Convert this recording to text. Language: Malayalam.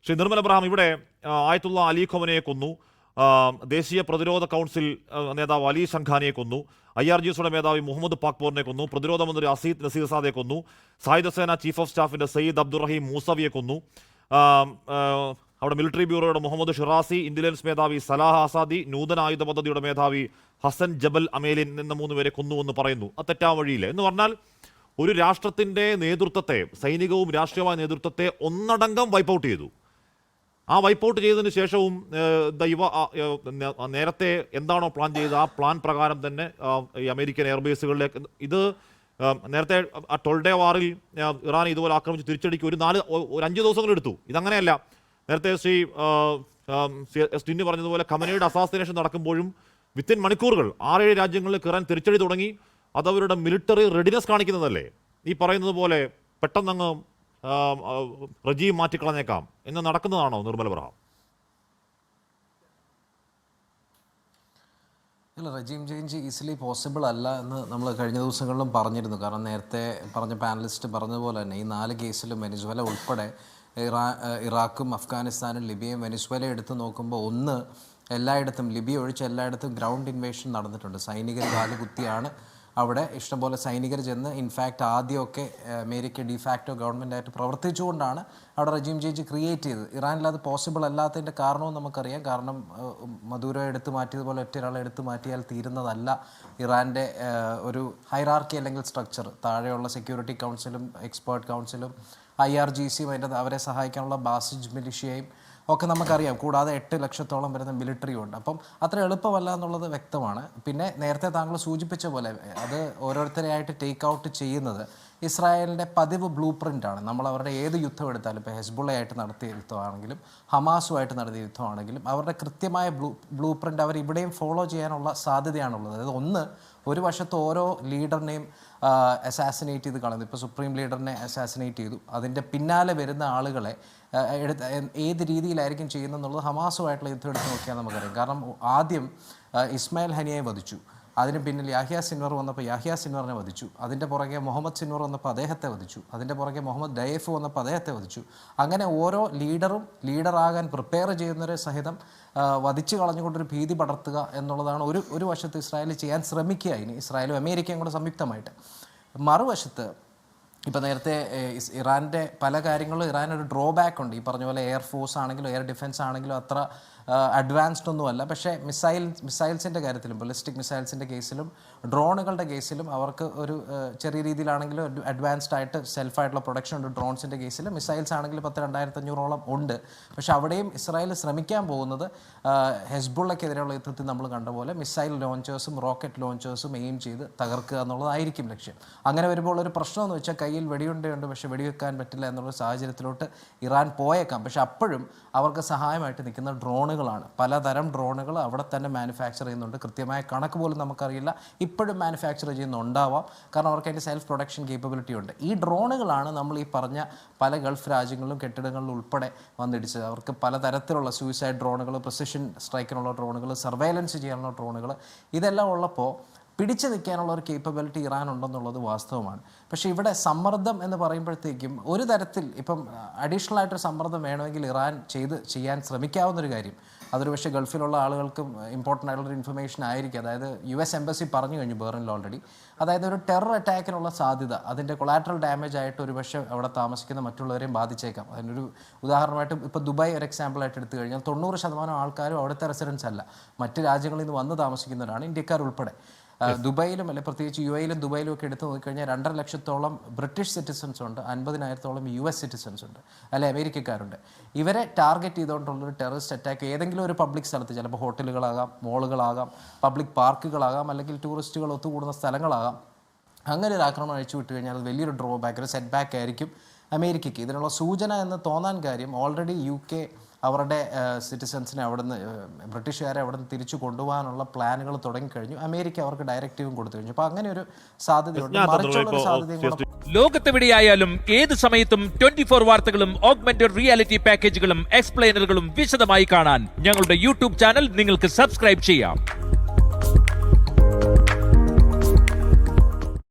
ശ്രീ നിർമ്മൽ അബ്രഹാം, ഇവിടെ ആയത്തുള്ള അലി ഖൊമനയെ കൊന്നു, ദേശീയ പ്രതിരോധ കൗൺസിൽ നേതാവ് അലി ശംഖാനിയെ കൊന്നു, IRGCയുടെ മേധാവി മുഹമ്മദ് പാക്പോറിനെ കൊന്നു, പ്രതിരോധ മന്ത്രി അസീദ് നസീർ സാദെ കൊന്നു, സായുധ സേന ചീഫ് ഓഫ് സ്റ്റാഫിന്റെ സയ്യിദ് അബ്ദുറഹീം മൂസവിയെ കൊന്നു, അവിടെ മിലിറ്ററി ബ്യൂറോയുടെ മുഹമ്മദ് ഷിറാസി, ഇന്റലിജൻസ് മേധാവി സലാഹ് ആസാദി, നൂതന ആയുധ പദ്ധതിയുടെ മേധാവി ഹസൻ ജബൽ അമേലിൻ എന്ന 3 പേരെ കൊന്നുവെന്ന് പറയുന്നു. അത് തെറ്റാ വഴിയില്ല എന്ന് പറഞ്ഞാൽ ഒരു രാഷ്ട്രത്തിന്റെ നേതൃത്വത്തെ, സൈനികവും രാഷ്ട്രീയമായ നേതൃത്വത്തെ ഒന്നടങ്കം വൈപ്പ് ഔട്ട് ചെയ്തു. ആ വൈപ്പ് ഔട്ട് ചെയ്തതിന് ശേഷവും നേരത്തെ എന്താണോ പ്ലാൻ ചെയ്തത് ആ പ്ലാൻ പ്രകാരം തന്നെ ഈ അമേരിക്കൻ എയർബേസുകളിലേക്ക് ഇത് നേരത്തെ ആ 12 Day വാറിൽ ഇറാൻ ഇതുപോലെ ആക്രമിച്ച് തിരിച്ചടിക്ക് ഒരു 5 ദിവസങ്ങളെടുത്തു. ഇതങ്ങനെയല്ല. നേരത്തെ ശ്രീ ടിന്നി പറഞ്ഞതുപോലെ ഖമനയുടെ അസാസിനേഷൻ നടക്കുമ്പോഴും വിത്തിൻ മണിക്കൂറുകൾ 6-7 രാജ്യങ്ങളിൽ ഇറാൻ തിരിച്ചടി തുടങ്ങി. അതവരുടെ മിലിറ്ററി റെഡിനെസ് കാണിക്കുന്നതല്ലേ? ഈ പറയുന്നത് പോലെ പെട്ടെന്നങ്ങ് റജീം മാറ്റിക്കളഞ്ഞേക്കാം എന്ന് നടക്കുന്നതാണോ നിർമ്മൽ അബ്രഹാം? ഇല്ല, റെജീം ചേഞ്ച് ഈസിലി പോസിബിൾ അല്ല എന്ന് നമ്മൾ കഴിഞ്ഞ ദിവസങ്ങളിലും പറഞ്ഞിരുന്നു. കാരണം നേരത്തെ പറഞ്ഞ പാനലിസ്റ്റ് പറഞ്ഞതുപോലെ തന്നെ ഈ 4 കേസിലും വെനിസ്വേല ഉൾപ്പെടെ ഇറാഖും അഫ്ഗാനിസ്ഥാനും ലിബിയയും വെനിസ്വേലയും എടുത്ത് നോക്കുമ്പോൾ എല്ലായിടത്തും ലിബിയ ഒഴിച്ച് എല്ലായിടത്തും ഗ്രൗണ്ട് ഇൻവേഷൻ നടന്നിട്ടുണ്ട്. സൈനികർ കാലുകുത്തിയാണ് അവിടെ ഇഷ്ടംപോലെ സൈനികർ ചെന്ന് ഇൻഫാക്റ്റ് ആദ്യമൊക്കെ അമേരിക്ക ഡിഫാക്റ്റോ ഗവൺമെൻറ്റായിട്ട് പ്രവർത്തിച്ചുകൊണ്ടാണ് അവിടെ റെജീം ചേഞ്ച് ക്രിയേറ്റ് ചെയ്തത്. ഇറാനിൽ അത് പോസിബിൾ അല്ലാത്തതിൻ്റെ കാരണവും നമുക്കറിയാം. കാരണം മദൂരോ എടുത്തു മാറ്റിയതുപോലെ ഒറ്റൊരാളെ എടുത്തു മാറ്റിയാൽ തീരുന്നതല്ല ഇറാൻ്റെ ഒരു ഹൈറാർക്കി അല്ലെങ്കിൽ സ്ട്രക്ചർ. താഴെയുള്ള സെക്യൂരിറ്റി കൗൺസിലും എക്സ്പേർട്ട് കൗൺസിലും IRGCയും അവരെ സഹായിക്കാനുള്ള ബാസിജ് മിലിഷ്യയും ഒക്കെ നമുക്കറിയാം. കൂടാതെ 8 ലക്ഷത്തോളം വരുന്ന മിലിറ്ററിയും ഉണ്ട്. അപ്പം അത്ര എളുപ്പമല്ല എന്നുള്ളത് വ്യക്തമാണ്. പിന്നെ നേരത്തെ താങ്കൾ സൂചിപ്പിച്ച പോലെ അത് ഓരോരുത്തരെയായിട്ട് ടേക്ക് ഔട്ട് ചെയ്യുന്നത് ഇസ്രായേലിൻ്റെ പതിവ് ബ്ലൂ പ്രിൻ്റാണ്. നമ്മൾ അവരുടെ ഏത് യുദ്ധം എടുത്താലും, ഇപ്പോൾ ഹെസ്ബുള്ളയായിട്ട് നടത്തിയ യുദ്ധമാണെങ്കിലും ഹമാസുമായിട്ട് നടത്തിയ യുദ്ധമാണെങ്കിലും അവരുടെ കൃത്യമായ ബ്ലൂ പ്രിൻ്റ് അവർ ഇവിടെയും ഫോളോ ചെയ്യാനുള്ള സാധ്യതയാണുള്ളത്. അതായത് ഒരു വശത്ത് ഓരോ ലീഡറിനെയും അസാസിനേറ്റ് ചെയ്ത് കളഞ്ഞു. ഇപ്പോൾ സുപ്രീം ലീഡറിനെ അസാസിനേറ്റ് ചെയ്തു. അതിൻ്റെ പിന്നാലെ വരുന്ന ആളുകളെ ഏത് രീതിയിലായിരിക്കും ചെയ്യുന്നതെന്നുള്ളത് ഹമാസുമായിട്ടുള്ള യുദ്ധം എടുത്ത് നോക്കിയാൽ നമുക്കറിയാം. കാരണം ആദ്യം ഇസ്മായിൽ ഹനിയെ വധിച്ചു, അതിന് പിന്നിൽ യാഹ്യ സിൻവർ വന്നപ്പോൾ യാഹ്യ സിൻവറിനെ വധിച്ചു, അതിൻ്റെ പുറകെ മുഹമ്മദ് സിൻവർ വന്നപ്പോൾ അദ്ദേഹത്തെ വധിച്ചു, അതിൻ്റെ പുറകെ മുഹമ്മദ് ഡയേഫ് വന്നപ്പോൾ അദ്ദേഹത്തെ വധിച്ചു. അങ്ങനെ ഓരോ ലീഡറും ലീഡറാകാൻ പ്രിപ്പയർ ചെയ്യുന്നവരെ സഹിതം വധിച്ചു കളഞ്ഞുകൊണ്ടൊരു ഭീതി പടർത്തുക എന്നുള്ളതാണ് ഒരു വശത്ത് ഇസ്രായേൽ ചെയ്യാൻ ശ്രമിക്കുക. ഇനി ഇസ്രായേലും അമേരിക്കയും കൂടെ സംയുക്തമായിട്ട്. മറുവശത്ത് ഇപ്പോൾ നേരത്തെ ഇറാൻ്റെ പല കാര്യങ്ങളും ഇറാനൊരു ഡ്രോബാക്ക് ഉണ്ട്. ഈ പറഞ്ഞ പോലെ എയർഫോഴ്സ് ആണെങ്കിലും എയർ ഡിഫൻസ് ആണെങ്കിലും അത്ര അഡ്വാൻസ്ഡ് ഒന്നുമല്ല. പക്ഷേ മിസൈൽസിൻ്റെ കാര്യത്തിലും ബലിസ്റ്റിക് മിസൈൽസിൻ്റെ കേസിലും ഡ്രോണുകളുടെ കേസിലും അവർക്ക് ഒരു ചെറിയ രീതിയിലാണെങ്കിലും ഒരു അഡ്വാൻസ്ഡ് ആയിട്ട് സെൽഫായിട്ടുള്ള പ്രൊഡക്ഷൻ ഉണ്ട്. ഡ്രോൺസിൻ്റെ കേസിൽ മിസൈൽസ് ആണെങ്കിൽ 2500-ഓളം ഉണ്ട്. പക്ഷേ അവിടെയും ഇസ്രായേൽ ശ്രമിക്കാൻ പോകുന്നത് ഹെസ്ബുള്ളക്കെതിരെയുള്ള യുദ്ധത്തിൽ നമ്മൾ കണ്ട പോലെ മിസൈൽ ലോഞ്ചേഴ്സും റോക്കറ്റ് ലോഞ്ചേഴ്സും എയിം ചെയ്ത് തകർക്കുക എന്നുള്ളതായിരിക്കും ലക്ഷ്യം. അങ്ങനെ വരുമ്പോൾ ഒരു പ്രശ്നമെന്ന് വെച്ചാൽ കയ്യിൽ വെടിയുണ്ടയുണ്ട്, പക്ഷേ വെടിവെക്കാൻ പറ്റില്ല എന്നുള്ള സാഹചര്യത്തിലോട്ട് ഇറാൻ പോയേക്കാം. പക്ഷെ അപ്പോഴും അവർക്ക് സഹായമായിട്ട് നിൽക്കുന്ന ഡ്രോണുകളാണ്. പലതരം ഡ്രോണുകൾ അവിടെ തന്നെ മാനുഫാക്ചർ ചെയ്യുന്നുണ്ട്. കൃത്യമായ കണക്ക് പോലും നമുക്കറിയില്ല. ഇപ്പോഴും മാനുഫാക്ചർ ചെയ്യുന്നുണ്ടാവാം. കാരണം അവർക്ക് അതിൻ്റെ സെൽഫ് പ്രൊഡക്ഷൻ കേപ്പബിലിറ്റി ഉണ്ട്. ഈ ഡ്രോണുകളാണ് നമ്മൾ ഈ പറഞ്ഞ പല ഗൾഫ് രാജ്യങ്ങളിലും കെട്ടിടങ്ങളിലും ഉൾപ്പെടെ വന്നിടിച്ചത്. അവർക്ക് പലതരത്തിലുള്ള സൂയിസൈഡ് ഡ്രോണുകൾ, പ്രിസിഷൻ സ്ട്രൈക്കിനുള്ള ഡ്രോണുകൾ, സർവൈലൻസ് ചെയ്യാനുള്ള ഡ്രോണുകൾ, ഇതെല്ലാം ഉള്ളപ്പോൾ പിടിച്ചു നിൽക്കാനുള്ള ഒരു കേപ്പബിലിറ്റി ഇറാൻ ഉണ്ടെന്നുള്ളത് വാസ്തവമാണ്. പക്ഷേ ഇവിടെ സമ്മർദ്ദം എന്ന് പറയുമ്പോഴത്തേക്കും ഒരു തരത്തിൽ ഇപ്പം അഡീഷണൽ ആയിട്ടൊരു സമ്മർദ്ദം വേണമെങ്കിൽ ഇറാൻ ചെയ്യാൻ ശ്രമിക്കാവുന്നൊരു കാര്യം, അതൊരു പക്ഷേ ഗൾഫിലുള്ള ആളുകൾക്കും ഇമ്പോർട്ടൻ്റ് ആയിട്ടുള്ളൊരു ഇൻഫർമേഷൻ ആയിരിക്കും. അതായത് US എംബസി പറഞ്ഞു കഴിഞ്ഞു ബെർലിനിൽ ഓൾറെഡി. അതായത് ഒരു ടെറർ അറ്റാക്കിനുള്ള സാധ്യത, അതിൻ്റെ കൊളാറ്ററൽ ഡാമേജ് ആയിട്ട് ഒരു പക്ഷേ അവിടെ താമസിക്കുന്ന മറ്റുള്ളവരെയും ബാധിച്ചേക്കാം. അതിനൊരു ഉദാഹരണമായിട്ട് ഇപ്പോൾ ദുബായ് ഒരു എക്സാമ്പിളായിട്ട് എടുത്തു കഴിഞ്ഞാൽ 90% ആൾക്കാരും അവിടുത്തെ റെസിഡൻസ് അല്ല, മറ്റ് രാജ്യങ്ങളിൽ നിന്ന് വന്ന് താമസിക്കുന്നവരാണ്, ഇന്ത്യക്കാർ ഉൾപ്പെടെ. ദുബായിലും അല്ലെ പ്രത്യേകിച്ച് UAE-ലും ദുബായിലും ഒക്കെ എടുത്ത് നോക്കിക്കഴിഞ്ഞാൽ 2.5 ലക്ഷത്തോളം ബ്രിട്ടീഷ് സിറ്റിസൺസ് ഉണ്ട്, 50,000-ഓളം US സിറ്റിസൺസ് ഉണ്ട്, അല്ലെ അമേരിക്കക്കാരുണ്ട്. ഇവരെ ടാർഗറ്റ് ചെയ്തുകൊണ്ടുള്ളൊരു ടെററിസ്റ്റ് അറ്റാക്ക് ഏതെങ്കിലും ഒരു പബ്ലിക് സ്ഥലത്ത്, ചിലപ്പോൾ ഹോട്ടലുകളാകാം, മോളുകളാകാം, പബ്ലിക് പാർക്കുകളാകാം, അല്ലെങ്കിൽ ടൂറിസ്റ്റുകൾ ഒത്തുകൂടുന്ന സ്ഥലങ്ങളാകാം, അങ്ങനെ ഒരു ആക്രമണം അഴിച്ചു വിട്ട് കഴിഞ്ഞാൽ അത് വലിയൊരു ഡ്രോബാക്ക്, ഒരു സെറ്റ് ബാക്ക് ആയിരിക്കും അമേരിക്കയ്ക്ക്. ഇതിനുള്ള സൂചന എന്ന് തോന്നാൻ കാര്യം ഓൾറെഡി UK അവരുടെ സിറ്റിസൺസിനെ അവിടുന്ന്, ബ്രിട്ടീഷുകാരെ അവിടുന്ന് തിരിച്ചു കൊണ്ടുപോകാനുള്ള പ്ലാനുകൾ തുടങ്ങിക്കഴിഞ്ഞു. അമേരിക്ക അവർക്ക് ഡയറക്റ്റീവും കൊടുത്തു കഴിഞ്ഞു. അപ്പോൾ അങ്ങനെ ഒരു സാധ്യതയുണ്ട്. മറിച്ചുള്ളൊരു സാധ്യതയും ലോകത്തെവിടെയായാലും ഏത് സമയത്തും 24 വാർത്തകളും ഓഗ്മെന്റഡ് റിയാലിറ്റി പാക്കേജുകളും എക്സ്പ്ലെയിനറുകളും വിശദമായി കാണാൻ ഞങ്ങളുടെ YouTube ചാനൽ നിങ്ങൾക്ക് സബ്സ്ക്രൈബ് ചെയ്യാം.